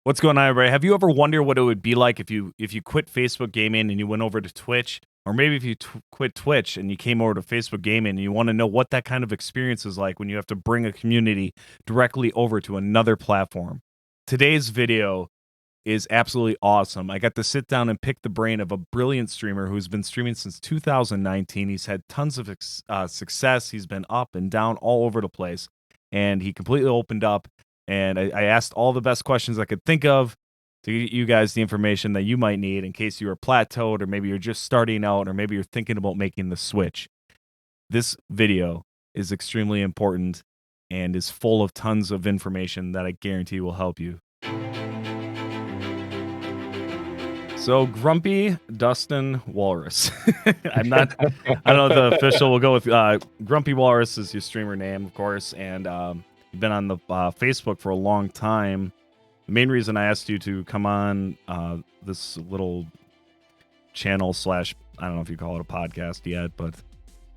What's going on, everybody? Have you ever wondered what it would be like if you quit Facebook gaming and you went over to Twitch, or maybe if you quit Twitch and you came over to Facebook gaming and you want to know what that kind of experience is like when you have to bring a community directly over to another platform? Today's video is absolutely awesome. I got to sit down and pick the brain of a brilliant streamer who's been streaming since 2019. He's had tons of success. He's been up and down all over the place, and he completely opened up. And I asked all the best questions I could think of to get you guys the information that you might need in case you are plateaued, or maybe you're just starting out, or maybe you're thinking about making the switch. This video is extremely important and is full of tons of information that I guarantee will help you. So, Grumpy Dustin Walrus. I don't know if the official will go with Grumpy Walrus is your streamer name, of course, and you've been on the Facebook for a long time. The main reason I asked you to come on this little channel / I don't know if you call it a podcast yet, but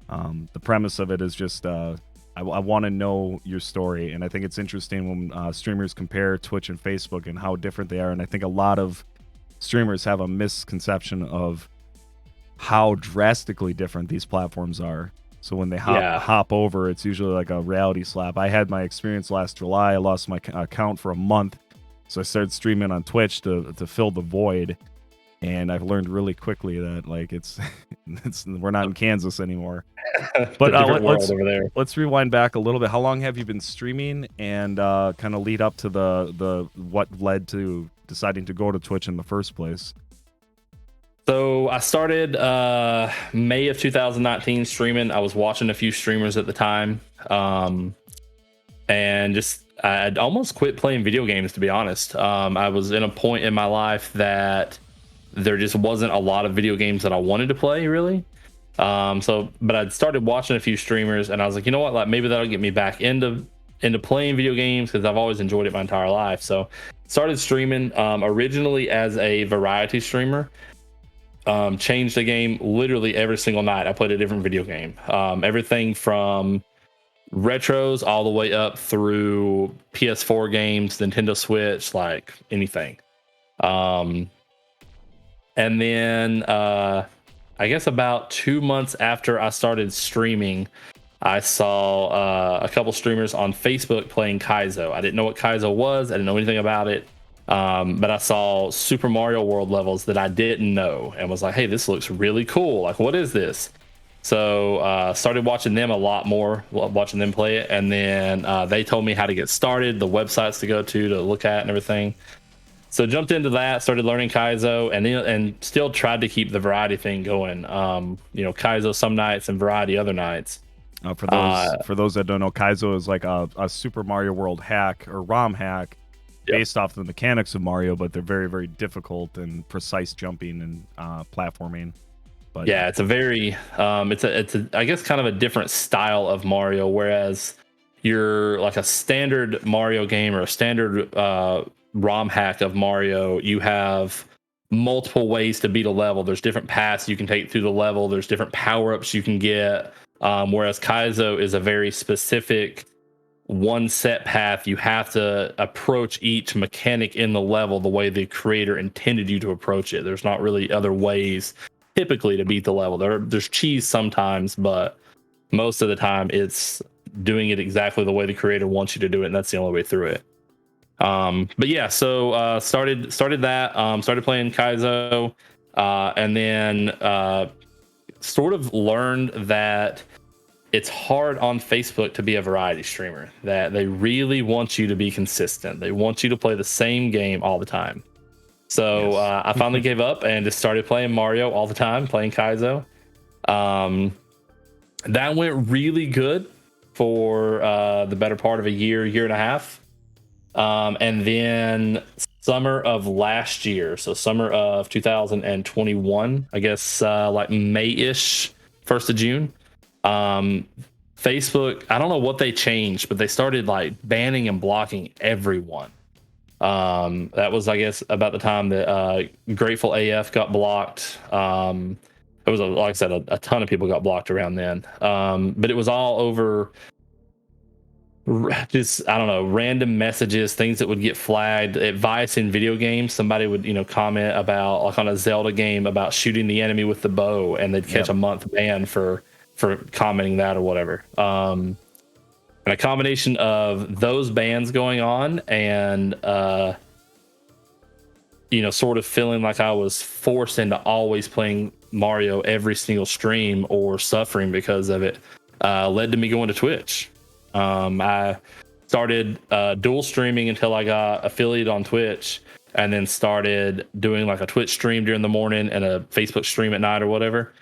the premise of it is just I want to know your story, and I think it's interesting when streamers compare Twitch and Facebook and how different they are, and I think a lot of streamers have a misconception of how drastically different these platforms are. So when they hop over, it's usually like a reality slap. I had my experience last July. I lost my account for a month, so I started streaming on Twitch to fill the void. And I've learned really quickly that like it's we're not in Kansas anymore. But let's rewind back a little bit. How long have you been streaming, and kind of lead up to the what led to deciding to go to Twitch in the first place? So I started May of 2019 streaming. I was watching a few streamers at the time, and just I'd almost quit playing video games, to be honest. I was in a point in my life that there just wasn't a lot of video games that I wanted to play, really. But I'd started watching a few streamers, and I was like, you know what, like maybe that'll get me back into playing video games, because I've always enjoyed it my entire life. So started streaming originally as a variety streamer. Changed the game literally every single night. I played a different video game. Everything from retros all the way up through PS4 games, Nintendo Switch, like anything. And then I guess about 2 months after I started streaming, I saw a couple streamers on Facebook playing Kaizo. I didn't know what Kaizo was. I didn't know anything about it. But I saw Super Mario World levels that I didn't know and was like, hey, this looks really cool. Like, what is this? So started watching them a lot more, watching them play it. And then they told me how to get started, the websites to go to look at and everything. So jumped into that, started learning Kaizo, and still tried to keep the variety thing going. Kaizo some nights and variety other nights. For those that don't know, Kaizo is like a Super Mario World hack or ROM hack based off the mechanics of Mario, but they're very, very difficult and precise jumping and platforming. But yeah, it's a very it's a I guess kind of a different style of Mario, whereas you're like a standard Mario game or a standard ROM hack of Mario, you have multiple ways to beat a level. There's different paths you can take through the level. There's different power-ups you can get. Whereas Kaizo is a very specific one set path. You have to approach each mechanic in the level the way the creator intended you to approach it. There's not really other ways typically to beat the level. There's cheese sometimes, but most of the time it's doing it exactly the way the creator wants you to do it, and that's the only way through it. But yeah, so started that, started playing Kaizo, and then sort of learned that it's hard on Facebook to be a variety streamer, that they really want you to be consistent. They want you to play the same game all the time. So I finally gave up and just started playing Mario all the time, playing Kaizo. That went really good for the better part of a year and a half. And then summer of last year, so summer of 2021, I guess like May-ish, 1st of June, Facebook, I don't know what they changed, but they started like banning and blocking everyone. That was, I guess, about the time that Grateful AF got blocked. It was, like I said, a ton of people got blocked around then. But it was all over just I don't know, random messages, things that would get flagged, advice in video games. Somebody would, comment about, like, on a Zelda game about shooting the enemy with the bow, and they'd catch Yep. a month ban for commenting that or whatever. And a combination of those bans going on, and sort of feeling like I was forced into always playing Mario every single stream or suffering because of it, led to me going to Twitch. I started dual streaming until I got affiliate on Twitch, and then started doing like a Twitch stream during the morning and a Facebook stream at night or whatever.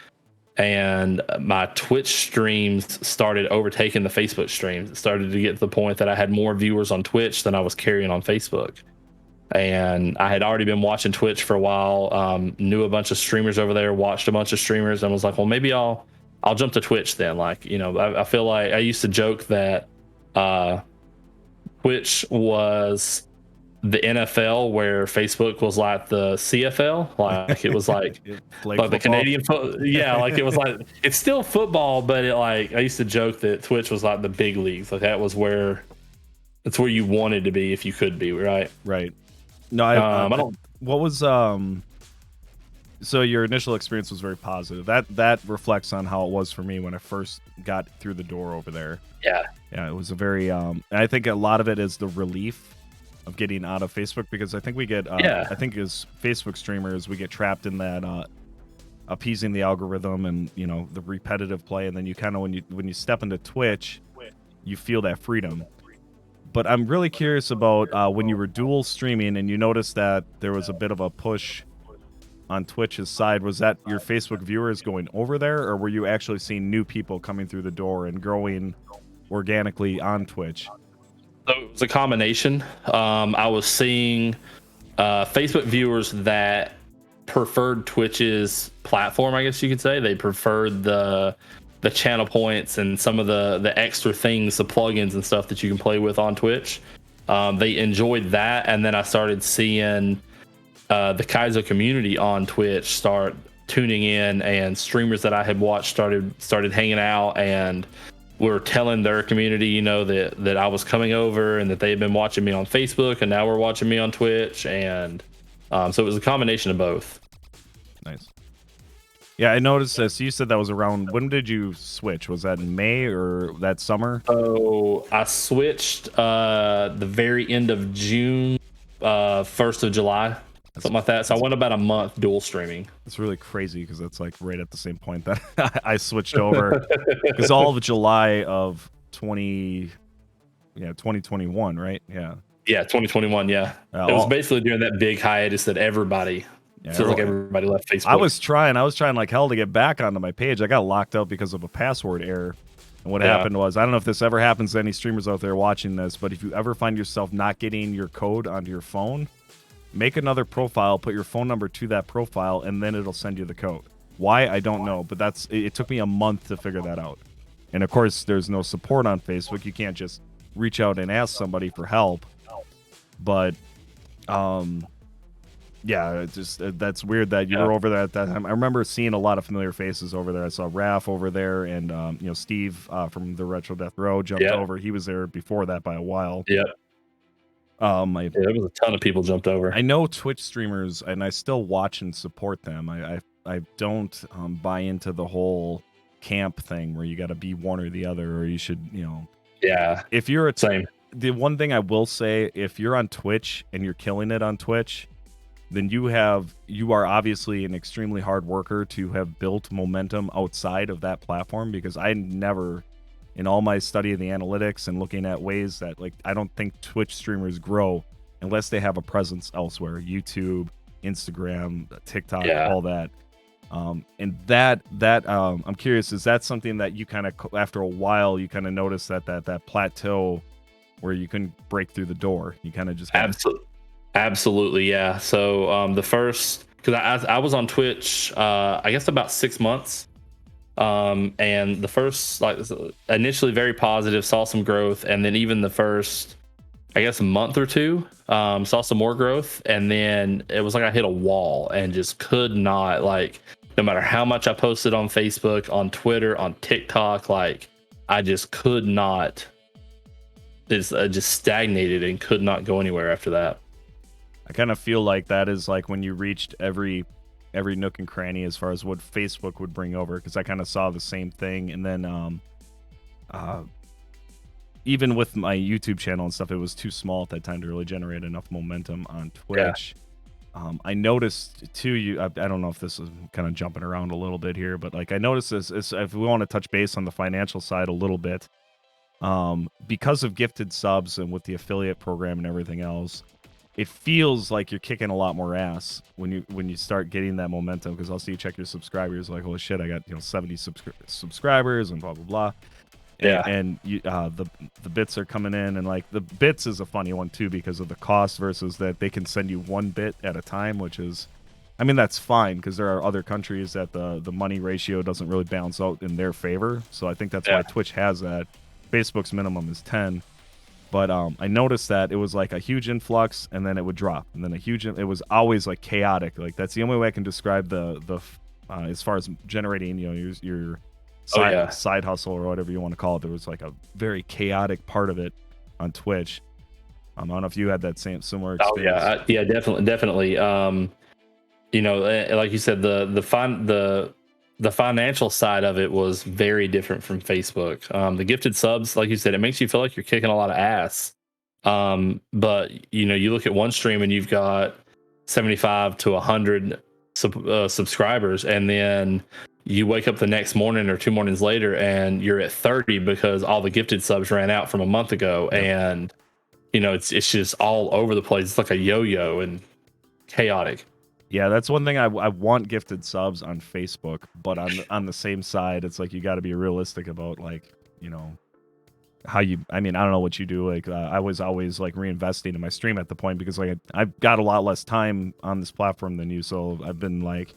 And my Twitch streams started overtaking the Facebook streams. It started to get to the point that I had more viewers on Twitch than I was carrying on Facebook. And I had already been watching Twitch for a while, knew a bunch of streamers over there, watched a bunch of streamers, and was like, well, maybe I'll jump to Twitch then. Like, I feel like I used to joke that Twitch was the NFL where Facebook was like the CFL. Like, it was like like the Canadian yeah, like it was like, it's still football, but I used to joke that Twitch was like the big leagues. Like that's where you wanted to be if you could be, right? Right. No, I don't. What was so your initial experience was very positive. That reflects on how it was for me when I first got through the door over there. Yeah. Yeah, it was a very I think a lot of it is the relief of getting out of Facebook, because I think we get I think as Facebook streamers we get trapped in that appeasing the algorithm and the repetitive play, and then you kind of when you step into Twitch you feel that freedom. But I'm really curious about when you were dual streaming and you noticed that there was a bit of a push on Twitch's side. Was that your Facebook viewers going over there, or were you actually seeing new people coming through the door and growing organically on Twitch? So it was a combination. I was seeing Facebook viewers that preferred Twitch's platform, I guess you could say. They preferred the channel points and some of the extra things, the plugins and stuff that you can play with on Twitch. They enjoyed that, and then I started seeing the Kaizo community on Twitch start tuning in, and streamers that I had watched started hanging out and were telling their community, that I was coming over and that they had been watching me on Facebook, and now we're watching me on Twitch, and so it was a combination of both. Nice. Yeah, I noticed this. You said that was around. When did you switch? Was that in May or that summer? So I switched the very end of June, 1st of July, something like that. So I went about a month dual streaming. It's really crazy because that's like right at the same point that I switched over. Because all of July of 2021, right? Yeah. Yeah, 2021. Yeah, it was basically during that big hiatus that everybody. Yeah, feels like everybody left Facebook. I was trying like hell to get back onto my page. I got locked out because of a password error. And what happened was, I don't know if this ever happens to any streamers out there watching this, but if you ever find yourself not getting your code onto your phone, make another profile, put your phone number to that profile, and then it'll send you the code. Why? I don't know, but it took me a month to figure that out. And of course, there's no support on Facebook. You can't just reach out and ask somebody for help. But yeah, it's just that's weird that you were over there at that time. I remember seeing a lot of familiar faces over there. I saw Raph over there, and Steve from the Retro Death Row jumped over. He was there before that by a while. Yeah. There was a ton of people jumped over. I know Twitch streamers, and I still watch and support them. I don't buy into the whole camp thing where you got to be one or the other, or you should Yeah. If you're same. The one thing I will say, if you're on Twitch and you're killing it on Twitch, then you are obviously an extremely hard worker to have built momentum outside of that platform, because I never, in all my study of the analytics and looking at ways that, like, I don't think Twitch streamers grow unless they have a presence elsewhere, YouTube, Instagram, TikTok, all that. And that I'm curious, is that something that you kind of, after a while, you kind of notice that plateau where you couldn't break through the door? You kind of just Absolutely, yeah. So the first, because I was on Twitch, I guess about 6 months, and the first, like, initially very positive, saw some growth, and then even the first, I guess, a month or two, saw some more growth, and then it was like I hit a wall and just could not, like, no matter how much I posted on Facebook, on Twitter, on TikTok, like, I just could not is just stagnated and could not go anywhere after that. I kind of feel like that is like when you reached every nook and cranny as far as what Facebook would bring over, because I kind of saw the same thing. And then even with my YouTube channel and stuff, it was too small at that time to really generate enough momentum on Twitch. I noticed too, I don't know if this is kind of jumping around a little bit here, but like I noticed this is, if we want to touch base on the financial side a little bit, because of gifted subs and with the affiliate program and everything else, it feels like you're kicking a lot more ass when you start getting that momentum, because also you check your subscribers, like, holy shit, I got 70 subscribers and blah blah blah. And you, the bits are coming in, and like the bits is a funny one too, because of the cost versus that they can send you 1 bit at a time, which is, I mean, that's fine because there are other countries that the money ratio doesn't really balance out in their favor. So I think that's why Twitch has that. Facebook's minimum is 10. But I noticed that it was like a huge influx, and then it would drop, and then it was always like chaotic. Like that's the only way I can describe the as far as generating, your side hustle or whatever you want to call it. There was like a very chaotic part of it on Twitch. I don't know if you had that similar experience. Oh yeah, definitely. Like you said, the financial side of it was very different from Facebook. The gifted subs, like you said, it makes you feel like you're kicking a lot of ass. But you look at one stream and you've got 75 to 100 subscribers, and then you wake up the next morning or 2 mornings later and you're at 30 because all the gifted subs ran out from a month ago. Yep. And it's just all over the place. It's like a yo-yo and chaotic. Yeah, that's one thing I want gifted subs on Facebook, but on the same side, it's like you got to be realistic about, like, how you. I mean, I don't know what you do. Like, I was always like reinvesting in my stream at the point, because like I've got a lot less time on this platform than you, so I've been like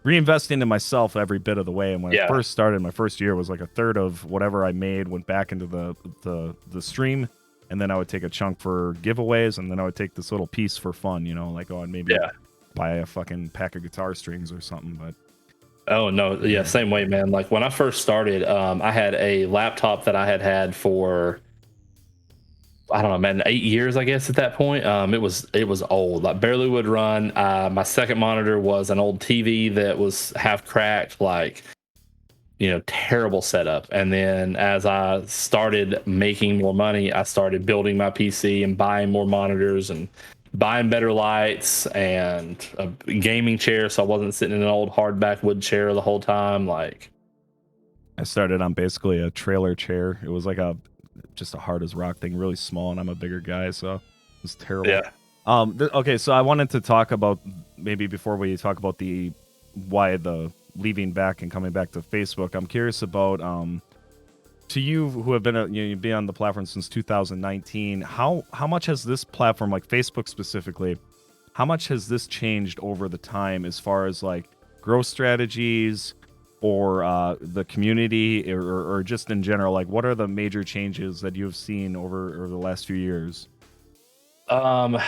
reinvesting in myself every bit of the way. And when I first started, my first year was like a third of whatever I made went back into the stream, and then I would take a chunk for giveaways, and then I would take this little piece for fun. Like, oh, and maybe buy a fucking pack of guitar strings or something. But oh no, yeah, same way, man. Like when I first started, I had a laptop that I had for, I don't know, man, 8 years, I guess at that point. It was old, like barely would run. My second monitor was an old TV that was half cracked, like, terrible setup. And then as I started making more money, I started building my PC and buying more monitors and buying better lights and a gaming chair, so I wasn't sitting in an old hardback wood chair the whole time. Like, I started on basically a trailer chair. It was like just a hard as rock thing, really small, and I'm a bigger guy, so it was terrible. Yeah. Okay, so I wanted to talk about, maybe before we talk about why the leaving back and coming back to Facebook, I'm curious about to you who have been you've been on the platform since 2019, how much has this platform, like Facebook specifically, how much has this changed over the time as far as like growth strategies or the community or just in general? Like, what are the major changes that you've seen over the last few years? So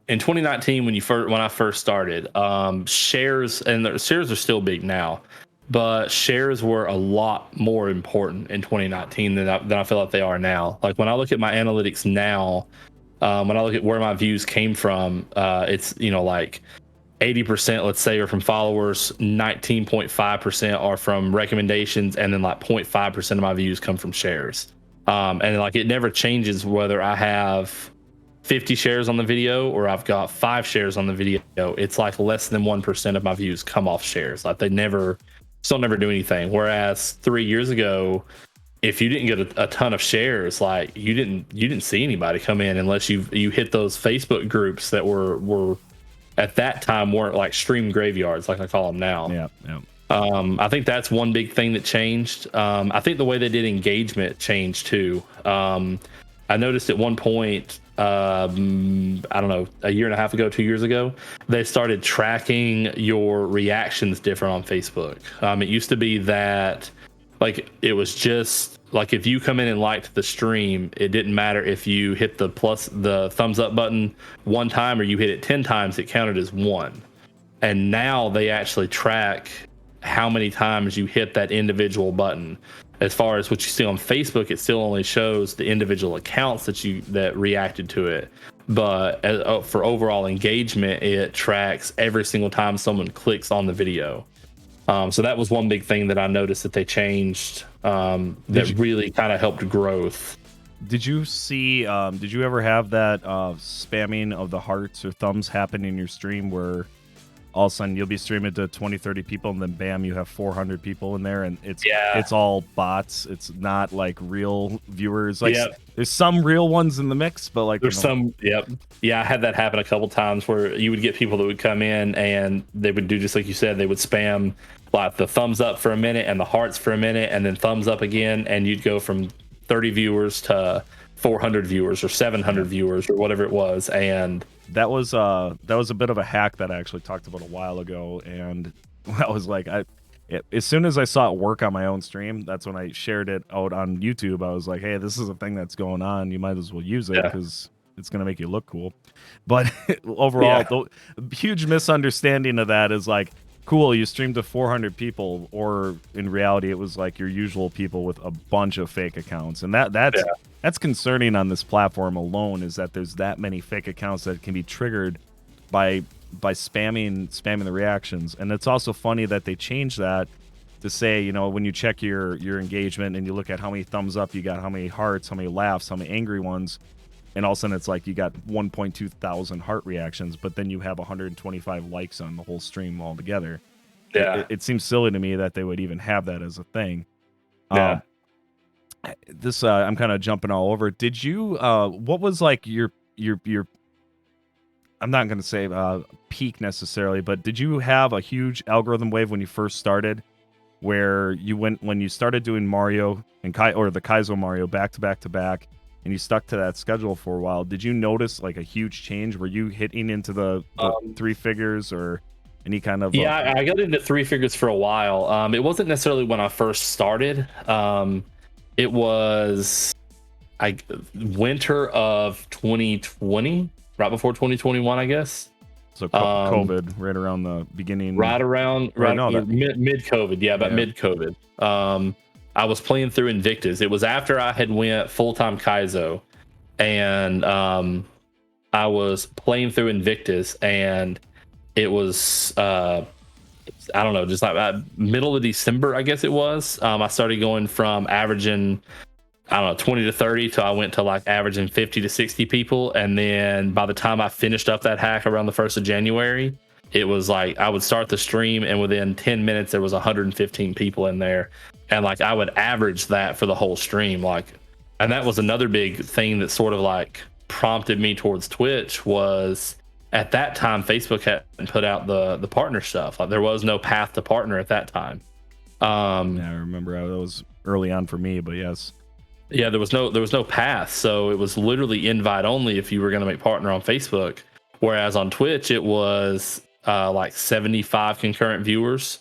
in 2019, when I first started, shares, and the shares are still big now, but shares were a lot more important in 2019 than I feel like they are now. Like when I look at my analytics now, when I look at where my views came from, it's like 80%, let's say, are from followers, 19.5% are from recommendations, and then like 0.5% of my views come from shares. And like it never changes whether I have 50 shares on the video or I've got 5 shares on the video. It's like less than 1% of my views come off shares. Like they still never do anything. Whereas 3 years ago, if you didn't get a ton of shares, like you didn't see anybody come in unless you hit those Facebook groups that were at that time weren't like stream graveyards, like I call them now. Yeah. I think that's one big thing that changed. I think the way they did engagement changed too. I noticed at one point, I don't know, a year and a half ago, 2 years ago, they started tracking your reactions different on Facebook. It used to be that like it was just like if you come in and liked the stream, it didn't matter if you hit the thumbs up button one time or you hit it 10 times, it counted as one. And now they actually track how many times you hit that individual button. as far as what you see on Facebook, it still only shows the individual accounts that reacted to it. But for overall engagement, it tracks every single time someone clicks on the video. So that was one big thing that I noticed that they changed, that really kind of helped growth. Did you see? Did you ever have that spamming of the hearts or thumbs happen in your stream where all of a sudden you'll be streaming to 20, 30 people and then bam, you have 400 people in there and it's all bots. It's not like real viewers. Like there's some real ones in the mix, but like there's some. Yep. Yeah, I had that happen a couple times where you would get people that would come in and they would do just like you said. They would spam like the thumbs up for a minute and the hearts for a minute and then thumbs up again, and you'd go from 30 viewers to 400 viewers or 700 viewers or whatever it was. And that was a bit of a hack that I actually talked about a while ago, and I was like, as soon as I saw it work on my own stream, that's when I shared it out on YouTube. I was like, hey, this is a thing that's going on. You might as well use it because it's going to make you look cool. But overall, the huge misunderstanding of that is like, cool, you streamed to 400 people, or in reality, it was like your usual people with a bunch of fake accounts, and that's concerning on this platform alone. Is that there's that many fake accounts that can be triggered by spamming the reactions. And it's also funny that they changed that to say, when you check your engagement and you look at how many thumbs up you got, how many hearts, how many laughs, how many angry ones, and all of a sudden it's like you got 1.2 thousand heart reactions, but then you have 125 likes on the whole stream altogether. It seems silly to me that they would even have that as a thing. This I'm kind of jumping all over. Did you what was like your I'm not going to say peak necessarily, but did you have a huge algorithm wave when you first started, where when you started doing Mario and the Kaizo Mario back to back to back, and you stuck to that schedule for a while? Did you notice like a huge change? Were you hitting into the three figures or any kind of? I got into three figures for a while. It wasn't necessarily when I first started. It was winter of 2020, right before 2021, I guess. So COVID, right around the beginning. Mid COVID, mid COVID. I was playing through Invictus. It was after I had went full-time Kaizo, and I was playing through Invictus, and it was I don't know, just like middle of December, I guess it was. I started going from averaging, I don't know, 20 to 30 till I went to like averaging 50 to 60 people. And then by the time I finished up that hack around the 1st of January, it was like I would start the stream and within 10 minutes there was 115 people in there. And like I would average that for the whole stream. And that was another big thing that sort of like prompted me towards Twitch. Was at that time Facebook hadn't put out the partner stuff. Like there was no path to partner at that time. I remember that was early on for me, but yes. Yeah, there was no path, so it was literally invite only if you were going to make partner on Facebook. Whereas on Twitch, it was like 75 concurrent viewers.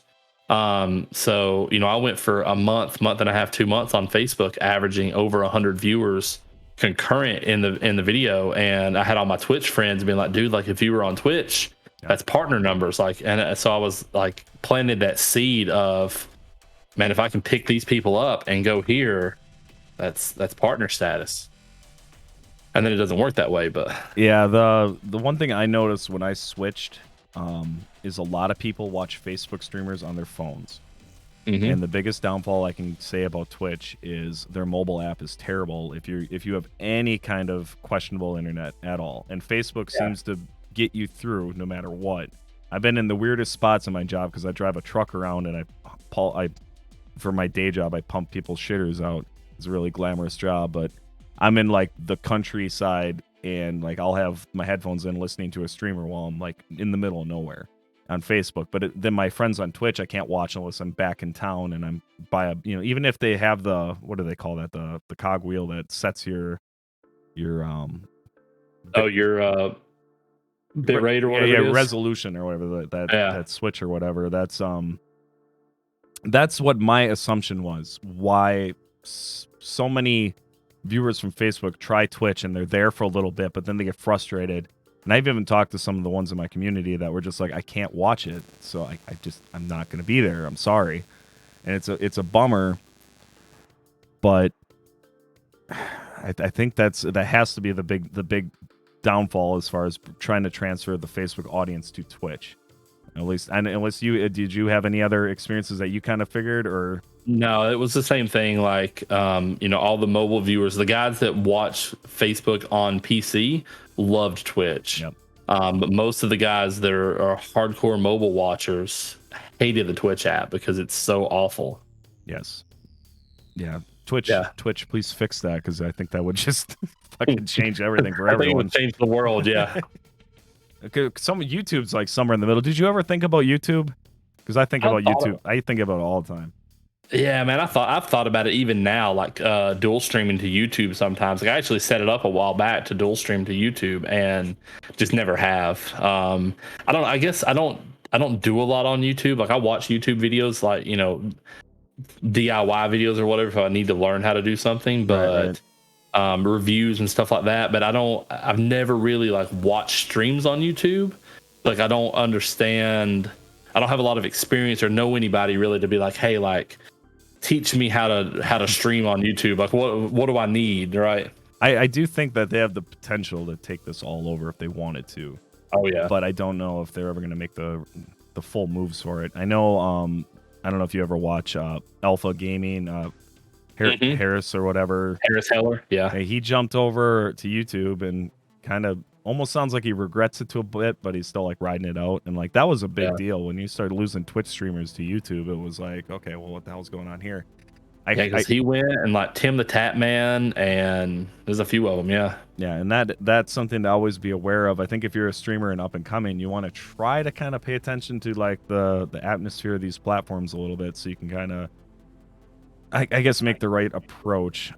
So I went for a month and a half, 2 months on Facebook, averaging over 100 viewers concurrent in the video, and I had all my Twitch friends being like, "Dude, like if you were on Twitch, that's partner numbers." Like, and so I was like planted that seed of, man, if I can pick these people up and go here, that's partner status. And then it doesn't work that way, but yeah, the one thing I noticed when I switched is a lot of people watch Facebook streamers on their phones. And the biggest downfall I can say about Twitch is their mobile app is terrible if you have any kind of questionable internet at all. And Facebook seems to get you through no matter what. I've been in the weirdest spots in my job because I drive a truck around and I for my day job I pump people's shitters out. It's a really glamorous job, but I'm in like the countryside and like I'll have my headphones in listening to a streamer while I'm like in the middle of nowhere on Facebook. But then my friends on Twitch I can't watch unless I'm back in town and I'm by a even if they have the, what do they call that, the cog wheel that sets your bit rate or whatever it is. Resolution or whatever that switch or whatever. That's what my assumption was, why so many viewers from Facebook try Twitch and they're there for a little bit, but then they get frustrated. And I've even talked to some of the ones in my community that were just like, I can't watch it, so I'm not going to be there. I'm sorry. And it's a bummer. but I think that has to be the big downfall as far as trying to transfer the Facebook audience to Twitch. At least, and unless you did you have any other experiences that you kind of figured, or No, it was the same thing. Like, all the mobile viewers, the guys that watch Facebook on PC loved Twitch. Yep. But most of the guys that are hardcore mobile watchers hated the Twitch app because it's so awful. Yes. Yeah. Twitch, please fix that, because I think that would just fucking change everything for I think it everyone. would change the world. Yeah. Okay, YouTube's like somewhere in the middle. Did you ever think about YouTube? Because I think about YouTube. I think about it all the time. Yeah, man. I've thought about it even now, like dual streaming to YouTube sometimes. Like I actually set it up a while back to dual stream to YouTube, and just never have. I guess I don't do a lot on YouTube. Like I watch YouTube videos, like DIY videos or whatever if I need to learn how to do something, but reviews and stuff like that. But I've never really like watched streams on YouTube. Like I don't understand. I don't have a lot of experience or know anybody really to be like, hey, like teach me how to stream on YouTube. Like what do I need, right? I do think that they have the potential to take this all over if they wanted to. Oh yeah. But I don't know if they're ever going to make the full moves for it. I know I don't know if you ever watch Alpha Gaming, Harris or whatever. Harris Heller, yeah. He jumped over to YouTube and kind of almost sounds like he regrets it to a bit, but he's still like riding it out. And like that was a big deal when you started losing Twitch streamers to YouTube. It was like, okay, well, what the hell's going on here? Because he went and like Tim the Tap Man, and there's a few of them, yeah. Yeah, and that's something to always be aware of. I think if you're a streamer and up and coming, you want to try to kind of pay attention to like the atmosphere of these platforms a little bit, so you can kind of, I guess, make the right approach.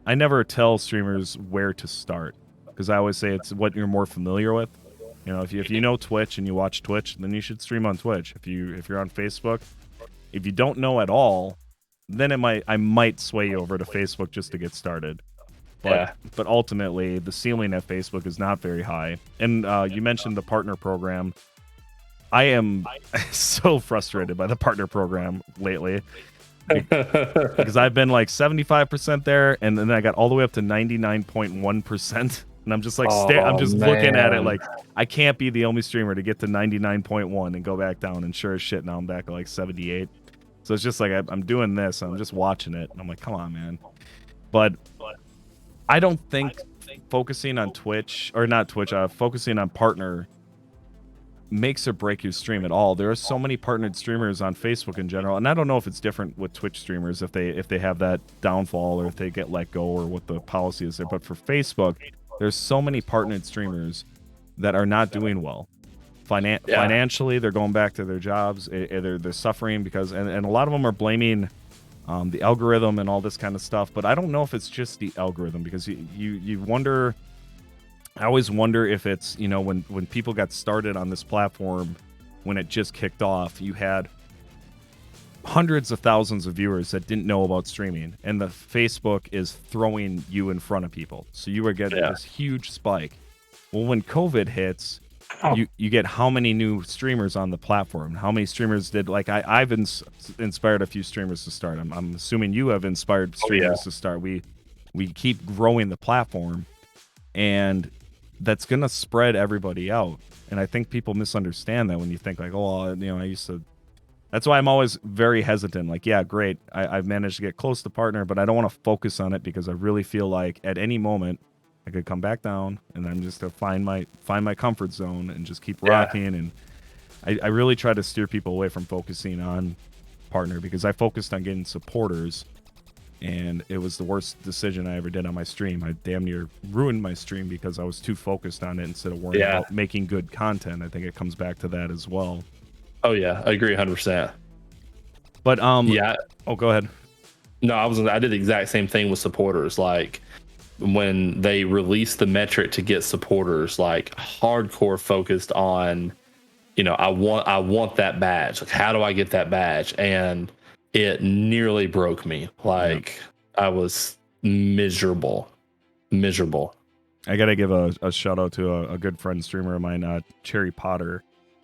I never tell streamers where to start, because I always say it's what you're more familiar with. If you know Twitch and you watch Twitch, then you should stream on Twitch. If you're on Facebook, if you don't know at all, then I might sway you over to Facebook just to get started. But ultimately, the ceiling at Facebook is not very high. And you mentioned the partner program. I am so frustrated by the partner program lately. Because I've been like 75% there, and then I got all the way up to 99.1%. And I'm just like, I'm just looking at it like, I can't be the only streamer to get to 99.1 and go back down. And sure as shit, now I'm back at like 78. So it's just like I'm doing this, and I'm just watching it, and I'm like, come on, man. But I don't think focusing on Twitch, or not Twitch, focusing on partner makes or break your stream at all. There are so many partnered streamers on Facebook in general, and I don't know if it's different with Twitch streamers, if they have that downfall or if they get let go or what the policy is there. But for Facebook, there's so many partnered streamers that are not doing well. Financially, they're going back to their jobs. They're suffering because, and a lot of them are blaming the algorithm and all this kind of stuff. But I don't know if it's just the algorithm, because you wonder. I always wonder if it's, when people got started on this platform, when it just kicked off, you had hundreds of thousands of viewers that didn't know about streaming, and the Facebook is throwing you in front of people, so you were getting this huge spike. Well, when COVID hits, you get how many new streamers on the platform? How many streamers did, like, I've inspired a few streamers to start. I'm assuming you have inspired streamers to start. We keep growing the platform, and that's gonna spread everybody out. And I think people misunderstand that when you think like, oh, I used to. That's why I'm always very hesitant. Like, yeah, great, I've managed to get close to partner, but I don't want to focus on it, because I really feel like at any moment I could come back down, and I'm just to find my comfort zone and just keep rocking. And I really try to steer people away from focusing on partner, because I focused on getting supporters, and it was the worst decision I ever did on my stream. I damn near ruined my stream because I was too focused on it instead of worrying about making good content. I think it comes back to that as well. Oh yeah, I agree 100%. But oh, go ahead. No, I did the exact same thing with supporters. Like when they released the metric to get supporters, like hardcore focused on, I want that badge. Like, how do I get that badge? And it nearly broke me. Like I was miserable. I gotta give a shout out to a good friend streamer of mine, Cherry Potter.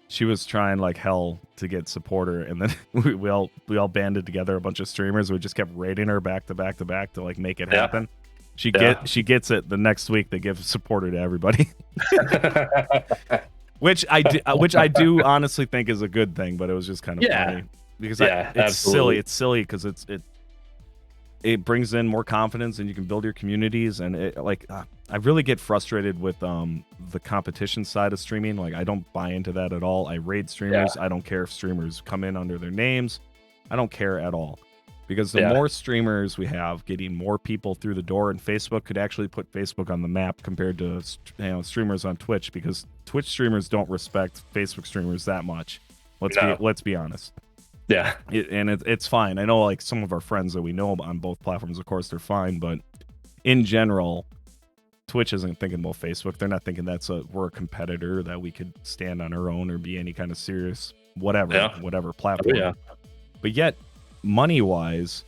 she was trying like hell to get supporter, and then we all banded together, a bunch of streamers. We just kept raiding her back to back to back to like make it happen. She gets it the next week. They give supporter to everybody, which I do honestly think is a good thing. But it was just kind of funny because it's silly. It's silly because it brings in more confidence, and you can build your communities. And I really get frustrated with the competition side of streaming. Like, I don't buy into that at all. I raid streamers. I don't care if streamers come in under their names. I don't care at all, because the more streamers we have, getting more people through the door, and Facebook could actually put Facebook on the map compared to streamers on Twitch, because Twitch streamers don't respect Facebook streamers that much. Let's be honest. Yeah, it's fine. I know, like, some of our friends that we know on both platforms, of course, they're fine, but in general, Twitch isn't thinking about Facebook. They're not thinking we're a competitor that we could stand on our own or be any kind of serious whatever platform. Oh, yeah. But yet, money-wise,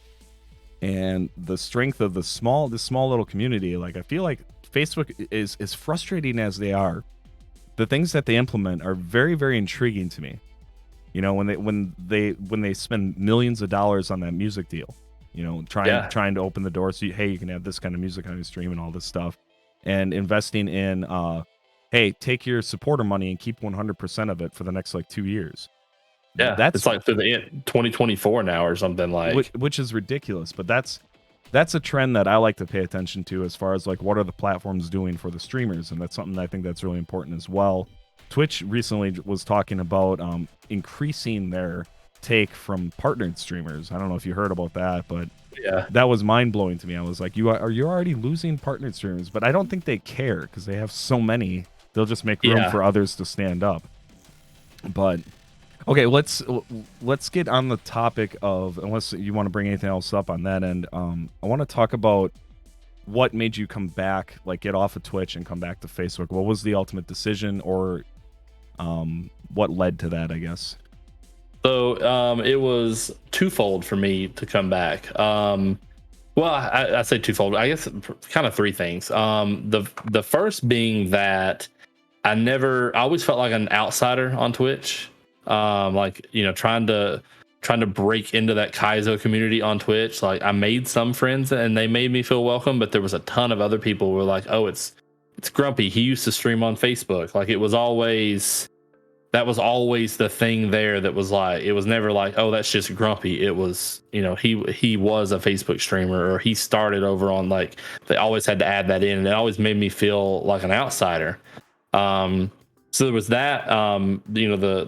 and the strength of this small little community, like, I feel like Facebook is frustrating as they are. The things that they implement are very, very intriguing to me. You know, when they spend millions of dollars on that music deal, you know, trying to open the door so you can have this kind of music on your stream and all this stuff, and investing in hey, take your supporter money and keep 100% of it for the next like 2 years. Yeah, it's like through the end 2024 now or something, like, which is ridiculous. But that's a trend that I like to pay attention to, as far as like what are the platforms doing for the streamers, and that's something I think that's really important as well. Twitch recently was talking about increasing their take from partnered streamers. I don't know if you heard about that, but that was mind blowing to me. I was like, you're already losing partnered streamers, but I don't think they care because they have so many. They'll just make room for others to stand up. But okay, let's get on the topic of, unless you want to bring anything else up on that end. I want to talk about what made you come back, like get off of Twitch and come back to Facebook. What was the ultimate decision, or what led to that, I guess? So it was twofold for me to come back. Well, I say twofold. I guess kind of three things. The first being that I always felt like an outsider on Twitch. Like, you know, trying to break into that Kaizo community on Twitch. Like, I made some friends and they made me feel welcome, but there was a ton of other people who were like, oh, it's Grumpy. He used to stream on Facebook. Like, that was always the thing there. That was like, it was never like, oh, that's just Grumpy. It was, you know, he was a Facebook streamer, or he started over on, like, they always had to add that in, and it always made me feel like an outsider. So there was that, you know,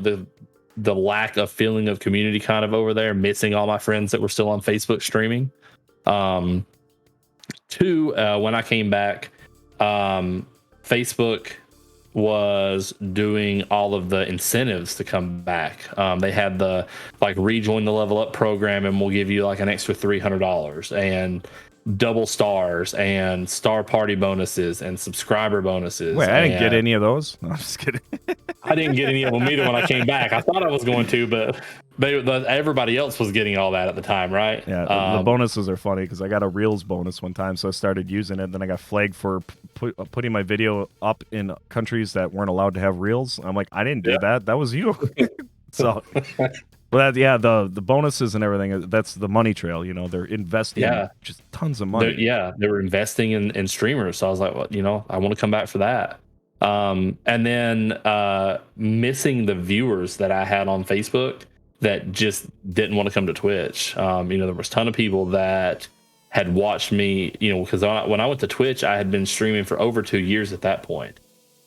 the lack of feeling of community kind of over there, missing all my friends that were still on Facebook streaming. Two, when I came back, Facebook was doing all of the incentives to come back. They had the, like, rejoin the level up program, and we'll give you like an extra $300 and double stars and star party bonuses and subscriber bonuses. Wait, I didn't get any of those. No, I'm just kidding. I didn't get any of them either when I came back. I thought I was going to, but everybody else was getting all that at the time, right? Yeah, the bonuses are funny because I got a Reels bonus one time, so I started using it. Then I got flagged for putting my video up in countries that weren't allowed to have Reels. I'm like, I didn't do that. That was you. So, well, the bonuses and everything, that's the money trail. You know, they're investing just tons of money. They were investing in streamers. So I was like, well, you know, I want to come back for that. And then missing the viewers that I had on Facebook that just didn't want to come to Twitch. You know, there was a ton of people that had watched me, you know, because when I went to Twitch, I had been streaming for over 2 years at that point.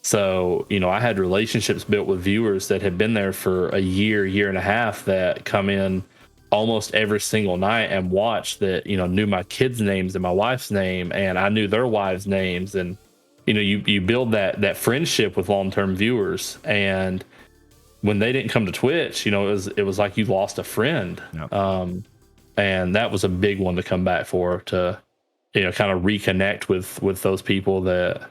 So, you know, I had relationships built with viewers that had been there for a year and a half, that come in almost every single night and watch, that, you know, knew my kids' names and my wife's name, and I knew their wives' names. And, you know, you build that friendship with long-term viewers. And when they didn't come to Twitch, you know, it was like you lost a friend. Yep. And that was a big one to come back for, to, you know, kind of reconnect with those people that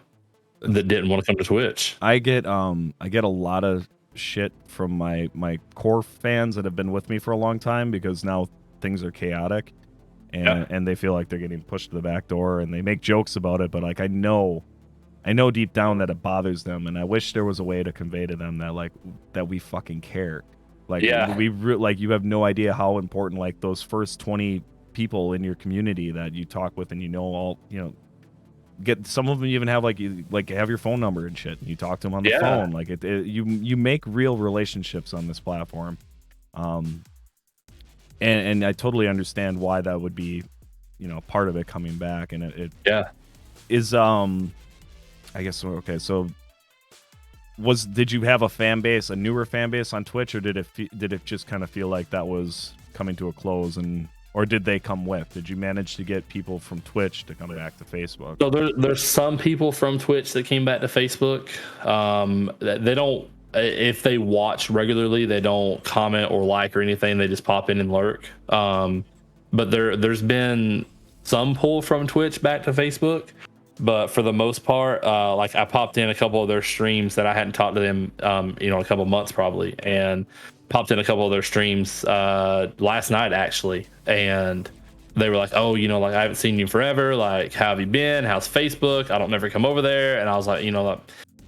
didn't want to come to Twitch. I get a lot of shit from my core fans that have been with me for a long time, because now things are chaotic, and they feel like they're getting pushed to the back door, and they make jokes about it. But like, I know I know deep down that it bothers them, and I wish there was a way to convey to them that like that we fucking care. Like Yeah. like you have no idea how important like those first 20 people in your community that you talk with and all, get some of them even have like you like have your phone number and shit and you talk to them on the Yeah. phone. Like you make real relationships on this platform. Um and I totally understand why that would be, part of it coming back, and it Yeah. is I guess okay. So did you have a newer fan base on Twitch, or did it just kind of feel like that was coming to a close, or did they come with? Did you manage to get people from Twitch to come back to Facebook? So there's some people from Twitch that came back to Facebook. They don't, if they watch regularly, they don't comment or like or anything. They just pop in and lurk. But there's been some pull from Twitch back to Facebook. But for the most part, like I popped in a couple of their streams that I hadn't talked to them, a couple of months probably, and popped in a couple of their streams last night actually, and they were like, "Oh, like I haven't seen you forever. Like, how have you been? How's Facebook? I don't never come over there." And I was like, like,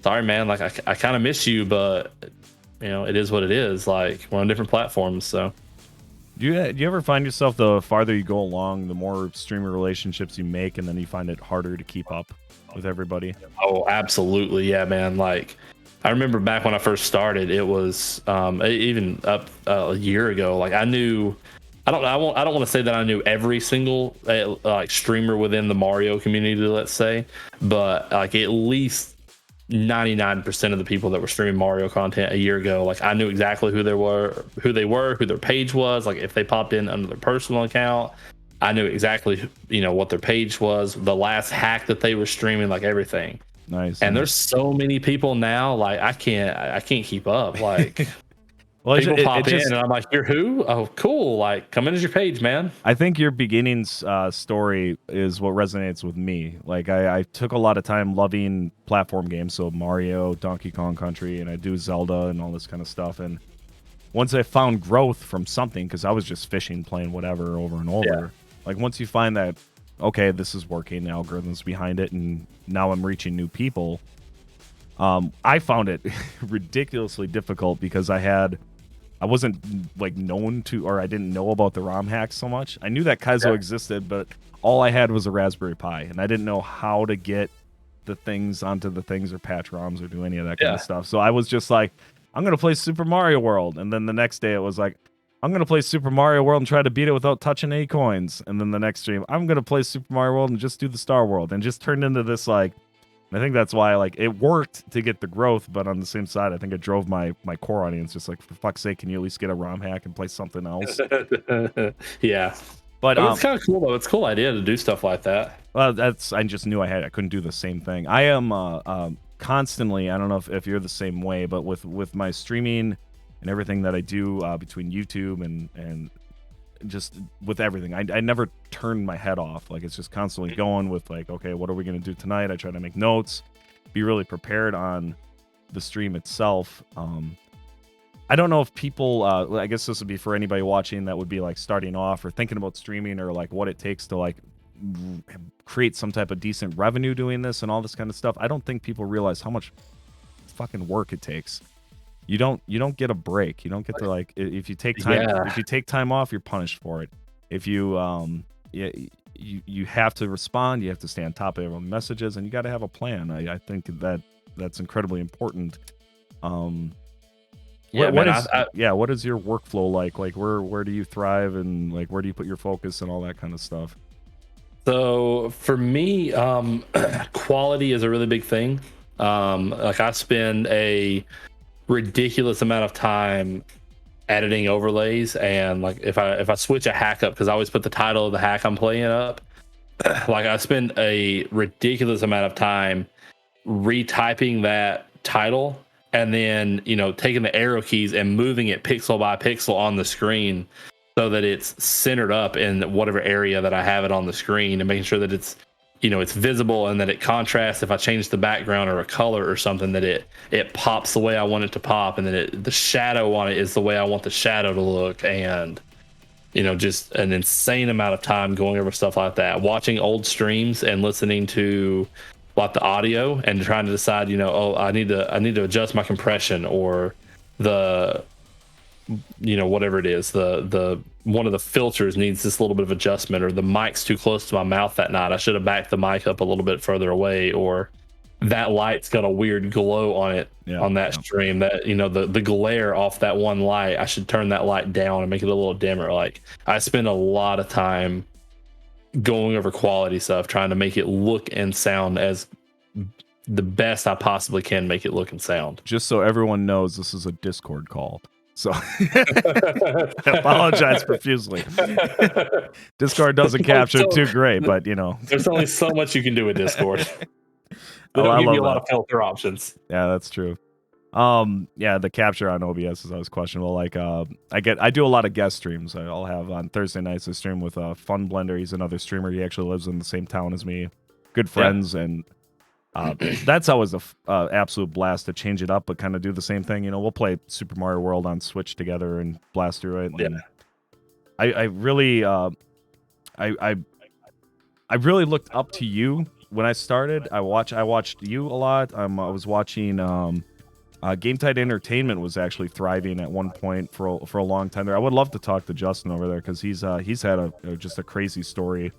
sorry, man. Like, I kind of miss you, but it is what it is. Like, we're on different platforms, so. Do you ever find yourself, the farther you go along, the more streamer relationships you make, and then you find it harder to keep up with everybody? Oh, absolutely, yeah, man. Like, I remember back when I first started, it was even up a year ago. Like, I knew. I don't want to say that I knew every single like streamer within the Mario community, let's say, but like at least 99% of the people that were streaming Mario content a year ago, like I knew exactly who they were, who their page was. Like if they popped in under their personal account, I knew exactly what their page was, the last hack that they were streaming, like everything. Nice. And there's so many people now, like I can't keep up. Like well, people pop in and I'm like, "You're who? Oh, cool! Like come in as your page, man." I think your beginnings story is what resonates with me. Like I took a lot of time loving platform games, so Mario, Donkey Kong Country, and I do Zelda and all this kind of stuff. And once I found growth from something, because I was just fishing, playing whatever over and over. Yeah. Like once you find that, okay, this is working, the algorithms behind it, and now I'm reaching new people. I found it ridiculously difficult because I wasn't like known to, or I didn't know about the ROM hacks so much. I knew that Kaizo existed, but all I had was a Raspberry Pi, and I didn't know how to get the things onto the things or patch ROMs or do any of that kind of stuff. So I was just like, I'm going to play Super Mario World. And then the next day it was like, I'm going to play Super Mario World and try to beat it without touching any coins. And then the next stream, I'm going to play Super Mario World and just do the Star World, and just turned into this like, I think that's why like it worked to get the growth, but on the same side, I think it drove my core audience just like, for fuck's sake, can you at least get a ROM hack and play something else? Yeah, but it's kind of cool though. It's a cool idea to do stuff like that. Well, I just knew I couldn't do the same thing. I am constantly, I don't know if you're the same way, but with my streaming and everything that I do between YouTube and just with everything, I never turn my head off. Like it's just constantly going with like, okay, what are we going to do tonight? I try to make notes, be really prepared on the stream itself. I don't know if people I guess this would be for anybody watching that would be like starting off or thinking about streaming, or like what it takes to like create some type of decent revenue doing this and all this kind of stuff. I don't think people realize how much fucking work it takes. You don't get a break. You don't get to like, if you take time off, you're punished for it. If you you have to respond, you have to stay on top of everyone's messages, and you got to have a plan. I think that's incredibly important. What is your workflow like? Like where do you thrive, and like where do you put your focus and all that kind of stuff? So for me, quality is a really big thing. Like I spend a ridiculous amount of time editing overlays, and like if I switch a hack up, because I always put the title of the hack I'm playing up, like I spend a ridiculous amount of time retyping that title, and then taking the arrow keys and moving it pixel by pixel on the screen so that it's centered up in whatever area that I have it on the screen, and making sure that it's it's visible and that it contrasts. If I change the background or a color or something, that it pops the way I want it to pop, and then the shadow on it is the way I want the shadow to look. And just an insane amount of time going over stuff like that, watching old streams and listening to like the audio and trying to decide, I need to adjust my compression, or the whatever it is, the one of the filters needs this little bit of adjustment, or the mic's too close to my mouth that night, I should have backed the mic up a little bit further away, or that light's got a weird glow on it on that stream, that the glare off that one light, I should turn that light down and make it a little dimmer. Like, I spend a lot of time going over quality stuff, trying to make it look and sound as the best I possibly can make it look and sound. Just so everyone knows, this is a Discord call, so I apologize profusely. Discord doesn't capture too great, but there's only so much you can do with Discord. They don't give you a lot of filter options. Yeah, that's true. The capture on OBS is always questionable. Like, I do a lot of guest streams. I'll have on Thursday nights a stream with Fun Blender. He's another streamer. He actually lives in the same town as me. Good friends, and that's always a absolute blast to change it up, but kind of do the same thing. We'll play Super Mario World on Switch together and blast through it. And I really looked up to you when I started. I watched you a lot. I was watching Game Tide Entertainment was actually thriving at one point for a long time there. I would love to talk to Justin over there, because he's had just a crazy story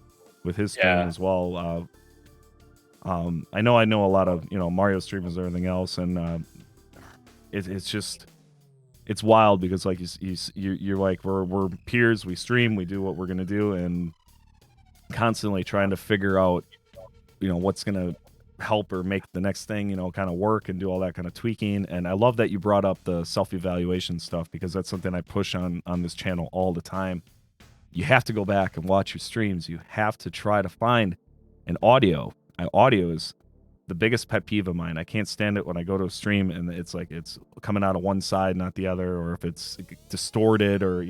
with his stream as well. I know a lot of Mario streamers and everything else, and it's wild, because like you're like, we're peers, we stream, we do what we're gonna do, and constantly trying to figure out what's gonna help or make the next thing kind of work, and do all that kind of tweaking. And I love that you brought up the self-evaluation stuff, because that's something I push on this channel all the time. You have to go back and watch your streams. You have to try to find an audio. Audio is the biggest pet peeve of mine. I can't stand it when I go to a stream and it's like it's coming out of one side, not the other, or if it's distorted, or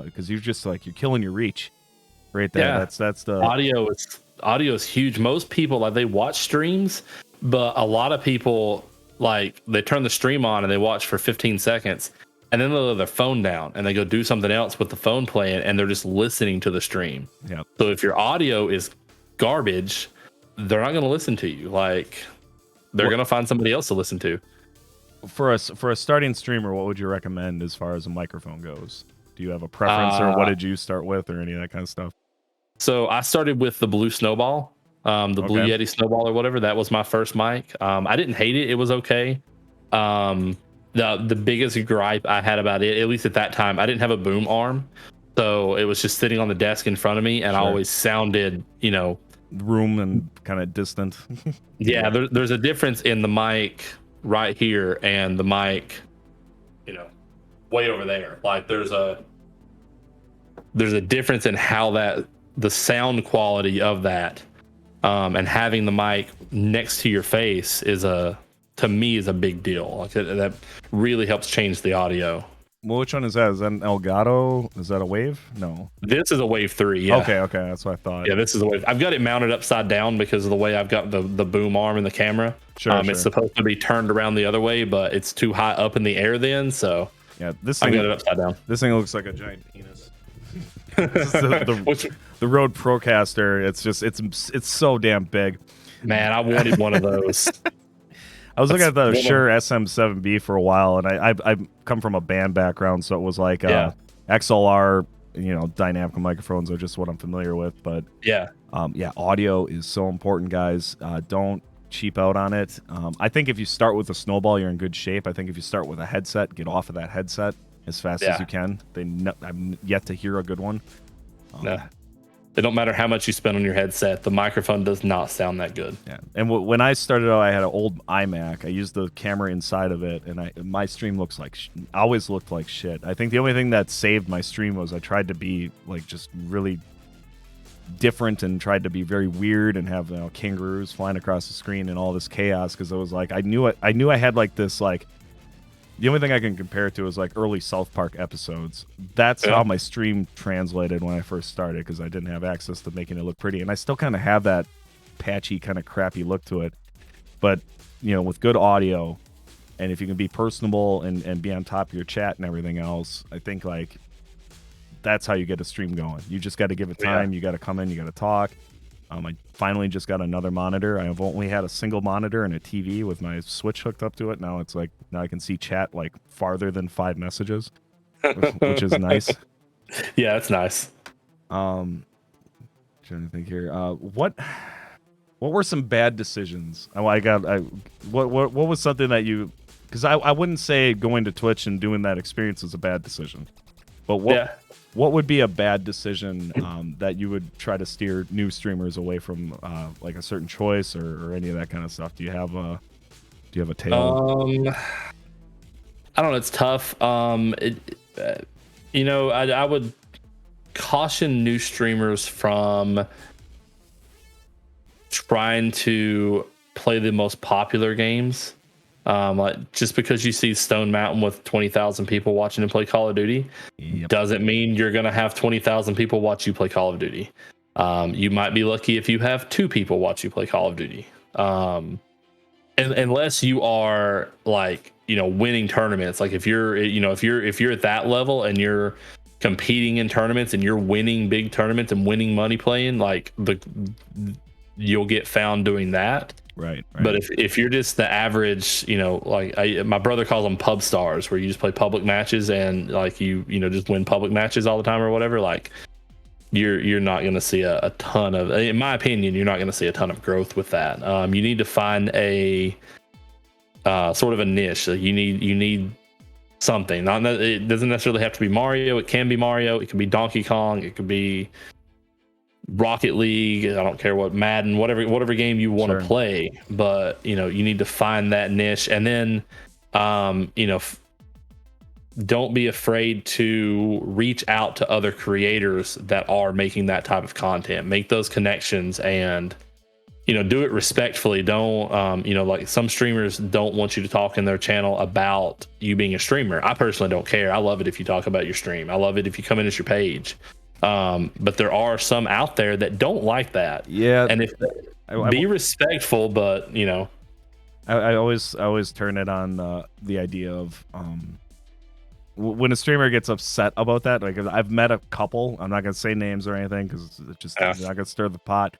because you're just like, you're killing your reach right there. Yeah. That's the audio is huge. Most people, like, they watch streams, but a lot of people, like, they turn the stream on and they watch for 15 seconds, and then they let their phone down and they go do something else with the phone playing, and they're just listening to the stream. Yeah. So if your audio is garbage, they're not going to listen to you. Like, they're going to find somebody else to listen to. For a starting streamer, what would you recommend as far as a microphone goes? Do you have a preference, or what did you start with, or any of that kind of stuff? So I started with the Blue Snowball, Blue Yeti Snowball or whatever. That was my first mic. I didn't hate it. It was okay. The biggest gripe I had about it, at least at that time, I didn't have a boom arm. So it was just sitting on the desk in front of me, and I always sounded, room and kind of distant. There's a difference in the mic right here and the mic, way over there. Like, there's a difference in how the sound quality of that, and having the mic next to your face to me is a big deal. Like, that really helps change the audio. Well, which one is that? Is that an Elgato? Is that a Wave? No. This is a Wave 3, yeah. Okay, that's what I thought. Yeah, this is a Wave. I've got it mounted upside down because of the way I've got the boom arm in the camera. Sure. It's supposed to be turned around the other way, but it's too high up in the air then, so yeah, I've got it upside down. This thing looks like a giant penis. This is the Rode Procaster. It's so damn big. Man, I wanted one of those. I was looking at the Shure SM7B for a while, and I come from a band background, so it was like XLR, dynamic microphones are just what I'm familiar with. But audio is so important, guys. Don't cheap out on it. I think if you start with a Snowball, you're in good shape. I think if you start with a headset, get off of that headset as fast as you can. I'm yet to hear a good one. It don't matter how much you spend on your headset, the microphone does not sound that good. Yeah, and when I started out, I had an old iMac. I used the camera inside of it, and my stream always looked like shit. I think the only thing that saved my stream was I tried to be like just really different and tried to be very weird and have kangaroos flying across the screen and all this chaos, because it was like I knew I had like this like. The only thing I can compare it to is like early South Park episodes. That's how my stream translated when I first started, because I didn't have access to making it look pretty. And I still kind of have that patchy, kind of crappy look to it. But, with good audio, and if you can be personable and be on top of your chat and everything else, I think like that's how you get a stream going. You just got to give it time. You got to come in, you got to talk. I finally just got another monitor. I've only had a single monitor and a TV with my Switch hooked up to it. Now it's like now I can see chat like farther than 5 messages, which is nice. Yeah, that's nice. Trying to think here. What were some bad decisions? What was something that you? Because I wouldn't say going to Twitch and doing that experience was a bad decision, but what would be a bad decision that you would try to steer new streamers away from, like a certain choice or any of that kind of stuff? Do you have a tale? I don't know. It's tough. I would caution new streamers from trying to play the most popular games. Like just because you see Stone Mountain with 20,000 people watching him play Call of Duty doesn't mean you're going to have 20,000 people watch you play Call of Duty. You might be lucky if you have 2 people watch you play Call of Duty. And unless you are like, winning tournaments, like if you're at that level and you're competing in tournaments and you're winning big tournaments and winning money playing, like you'll get found doing that. Right. But if you're just the average, my brother calls them pub stars, where you just play public matches and like you just win public matches all the time or whatever, like you're not going to see a ton of, in my opinion, you're not going to see a ton of growth with that. You need to find a sort of a niche. You need something. It doesn't necessarily have to be Mario. It can be Mario. It can be Donkey Kong. It could be Rocket League. I don't care what, Madden, whatever game you want to play, but you need to find that niche, and then don't be afraid to reach out to other creators that are making that type of content. Make those connections and do it respectfully. Don't like some streamers don't want you to talk in their channel about you being a streamer. I personally don't care. I love it if you talk about your stream. I love it if you come in as your page. But there are some out there that don't like that. Yeah. And be respectful, but I always turn it on the idea of when a streamer gets upset about that. Like I've met a couple. I'm not gonna say names or anything because it's just not gonna stir the pot.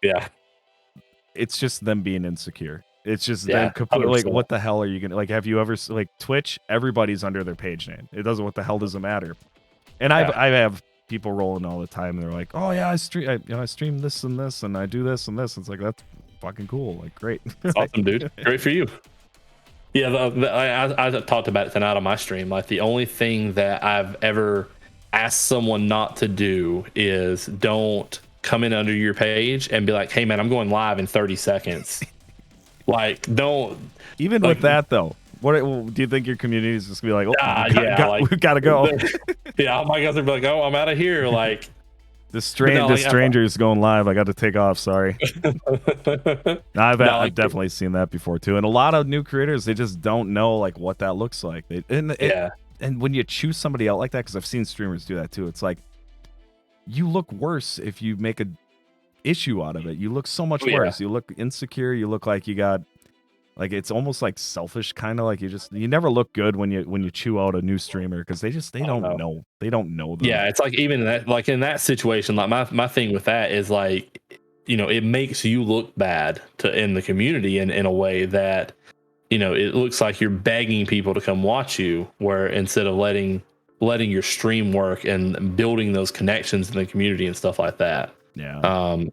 Yeah. It's just them being insecure. It's just them completely like, what the hell are you gonna like? Have you ever like Twitch? Everybody's under their page name. It doesn't. What the hell does it matter? And I have people rolling all the time. They're like, "Oh yeah, I stream this and this, and I do this and this." It's like that's fucking cool. Like, great. That's awesome, dude. Great for you. Yeah, I talked about it tonight on my stream. Like the only thing that I've ever asked someone not to do is don't come in under your page and be like, "Hey man, I'm going live in 30 seconds." Like, don't. Even with that though. What do you think your community is just gonna be like? Oh, we've got to go. Yeah, my guys are like, "Oh, I'm out of here." Like the stranger's going live. I got to take off. Sorry. I've definitely seen that before too, and a lot of new creators they just don't know like what that looks like. And when you choose somebody out like that, because I've seen streamers do that too. It's like you look worse if you make a issue out of it. You look so much worse. You look insecure. You look like you got. Like it's almost like selfish, kind of like you never look good when you chew out a new streamer because they don't know them. Yeah, it's like even that, like in that situation, like my thing with that is like, it makes you look bad in the community in a way that, it looks like you're begging people to come watch you, where instead of letting your stream work and building those connections in the community and stuff like that. Yeah.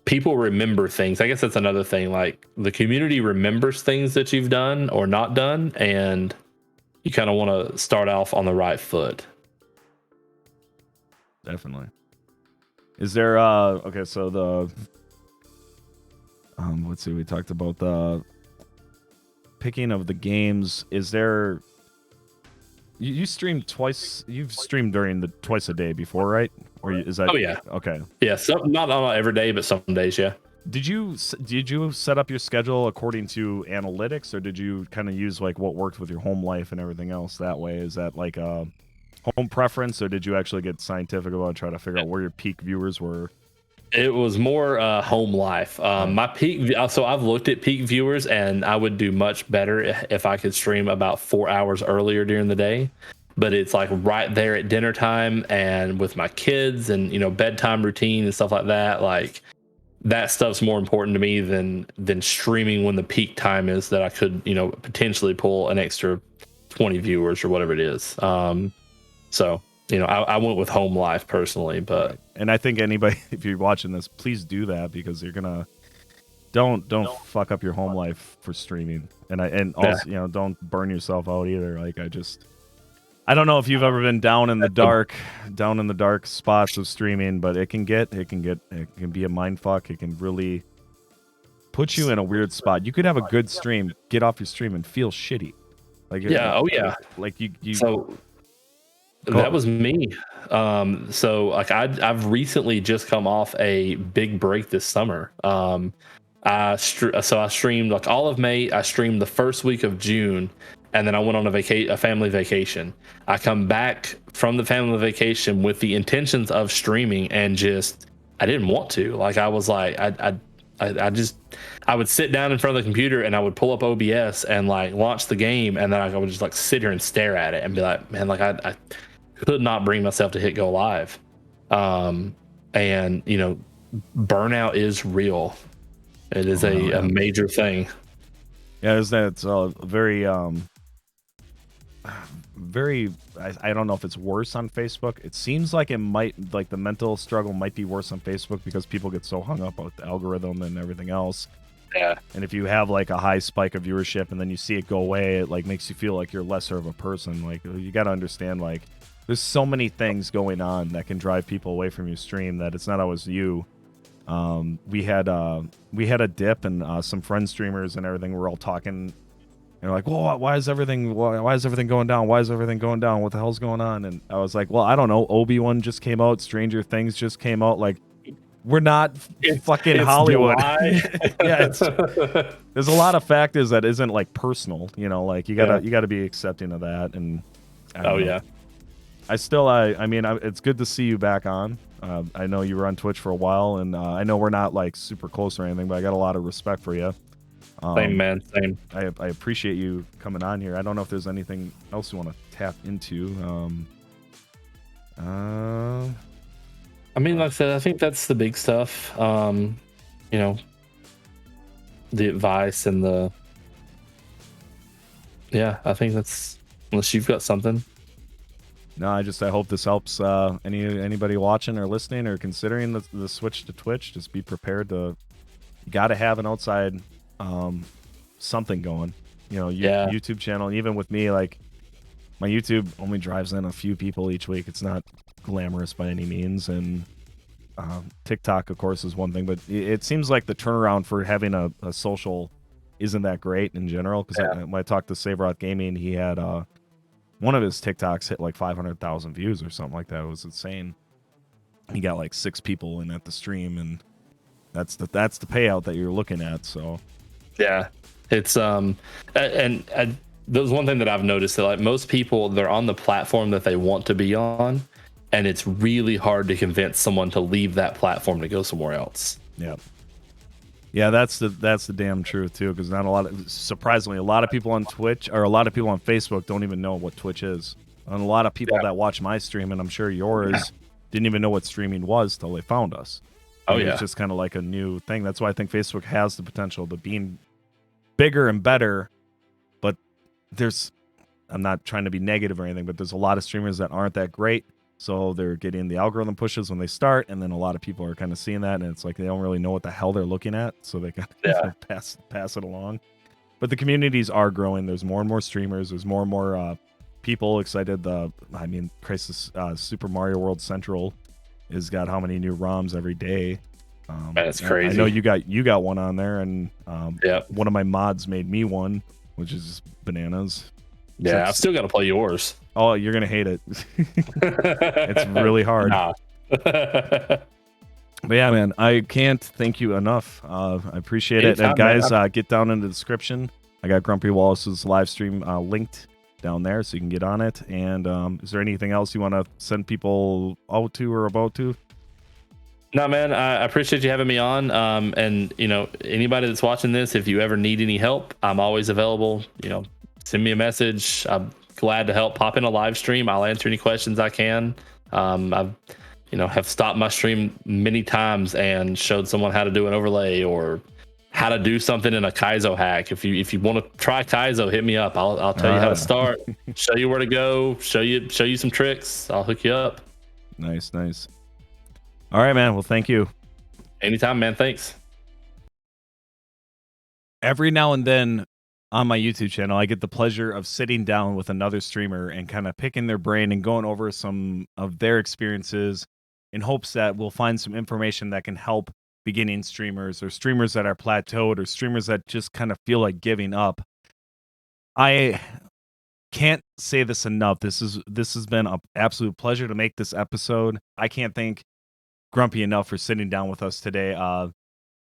People remember things. I guess that's another thing. Like the community remembers things that you've done or not done, and you kind of want to start off on the right foot. Definitely. Is there okay, so the let's see, we talked about the picking of the games. Is there you stream twice? You've streamed during the twice a day before, right? Or is that? Oh yeah. Okay. Yeah, not every day, but some days, yeah. Did you set up your schedule according to analytics, or did you kind of use like what worked with your home life and everything else that way? Is that like a home preference, or did you actually get scientific about trying to figure out where your peak viewers were? It was more home life. My peak. So I've looked at peak viewers, and I would do much better if I could stream about 4 hours earlier during the day. But it's like right there at dinner time and with my kids and bedtime routine and stuff like that. Like that stuff's more important to me than streaming when the peak time is that I could, potentially pull an extra 20 viewers or whatever it is. So, I went with home life personally, but Right. And I think anybody, if you're watching this, please do that, because you're gonna don't fuck up your home life for streaming, and also don't burn yourself out either. Like I don't know if you've ever been down in the dark spots of streaming, but it can be a mind fuck. It can really put you in a weird spot. You could have a good stream, get off your stream, and feel shitty. Like like you. So that was me. So like I've recently just come off a big break this summer. I streamed like all of May. I streamed the first week of June, and then I went on a family vacation. I come back from the family vacation with the intentions of streaming, and just I didn't want to. Like I was like I would sit down in front of the computer and I would pull up OBS and like launch the game, and then I would just like sit here and stare at it and be like, man, like I could not bring myself to hit go live. And burnout is real. It is a major thing. Yeah, it's very very. I don't know if it's worse on Facebook. It seems like it might, like the mental struggle might be worse on Facebook because people get so hung up with the algorithm and everything else. Yeah. And if you have like a high spike of viewership and then you see it go away, it like makes you feel like you're lesser of a person. Like you got to understand, like there's so many things going on that can drive people away from your stream that it's not always you. We had a dip, and some friend streamers and everything were all talking, and like, well, why is everything going down? Why is everything going down? What the hell's going on? And I was like, well, I don't know. Obi-Wan just came out. Stranger Things just came out. Like, we're not fucking Hollywood. Yeah, there's a lot of factors that isn't like personal. Like you gotta be accepting of that. And I don't know. I mean, it's good to see you back on. I know you were on Twitch for a while, and I know we're not like super close or anything, but I got a lot of respect for you. Same, man. Same. I appreciate you coming on here. I don't know if there's anything else you want to tap into. I mean, like I said, I think that's the big stuff. The advice and I think that's, unless you've got something. No, I hope this helps anybody watching or listening or considering the switch to Twitch. Just be prepared to. You got to have an outside something going. YouTube channel. Even with me, like my YouTube only drives in a few people each week. It's not glamorous by any means, and TikTok, of course, is one thing. But it seems like the turnaround for having a social isn't that great in general. Because when I talked to Saveroth Gaming, he had one of his TikToks hit like 500,000 views or something like that. It was insane. He got like 6 people in at the stream, and that's the payout that you're looking at. So yeah, it's and there's one thing that I've noticed, that like most people, they're on the platform that they want to be on, and it's really hard to convince someone to leave that platform to go somewhere else. Yeah, that's the damn truth too, because surprisingly, a lot of people on Twitch or a lot of people on Facebook don't even know what Twitch is. And a lot of people that watch my stream, and I'm sure yours, didn't even know what streaming was till they found us. It's just kind of like a new thing. That's why I think Facebook has the potential to being bigger and better. But I'm not trying to be negative or anything, but there's a lot of streamers that aren't that great. So they're getting the algorithm pushes when they start, and then a lot of people are kind of seeing that, and it's like they don't really know what the hell they're looking at, so they kind of pass it along. But the communities are growing. There's more and more streamers. There's more and more people excited. Crisis Super Mario World Central has got how many new ROMs every day? That's crazy. I know you got one on there, and one of my mods made me one, which is just bananas. Yeah, I've still got to play yours. Oh, you're gonna hate it. It's really hard. Nah. But yeah, man, I can't thank you enough. I appreciate it. And guys, get down in the description. I got Grumpy Wallace's live stream linked down there, so you can get on it. And is there anything else you want to send people out to or about to? No, man, I appreciate you having me on. And anybody that's watching this, if you ever need any help, I'm always available. Send me a message. I'm glad to help. Pop in a live stream. I'll answer any questions I can. I've have stopped my stream many times and showed someone how to do an overlay or how to do something in a Kaizo hack. If you want to try Kaizo, hit me up. I'll tell you how to start, show you where to go, show you some tricks. I'll hook you up. Nice. All right, man. Well, thank you. Anytime, man. Thanks. Every now and then on my YouTube channel, I get the pleasure of sitting down with another streamer and kind of picking their brain and going over some of their experiences in hopes that we'll find some information that can help beginning streamers or streamers that are plateaued or streamers that just kind of feel like giving up. I can't say this enough. This has been an absolute pleasure to make this episode. I can't thank Grumpy enough for sitting down with us today.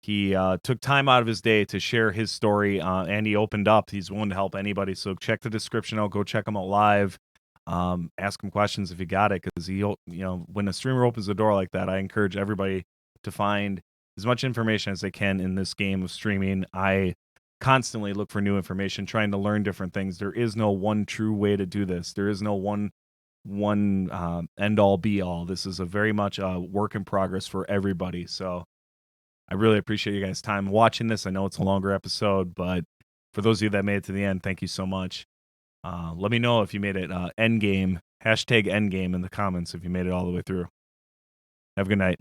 He took time out of his day to share his story, and he opened up. He's willing to help anybody. So check the description out. Go check him out live. Ask him questions if you got it, because when a streamer opens the door like that, I encourage everybody to find as much information as they can in this game of streaming. I constantly look for new information, trying to learn different things. There is no one true way to do this. There is no one end all be all. This is a very much a work in progress for everybody. So I really appreciate you guys' time watching this. I know it's a longer episode, but for those of you that made it to the end, thank you so much. Let me know if you made it endgame, #endgame in the comments if you made it all the way through. Have a good night.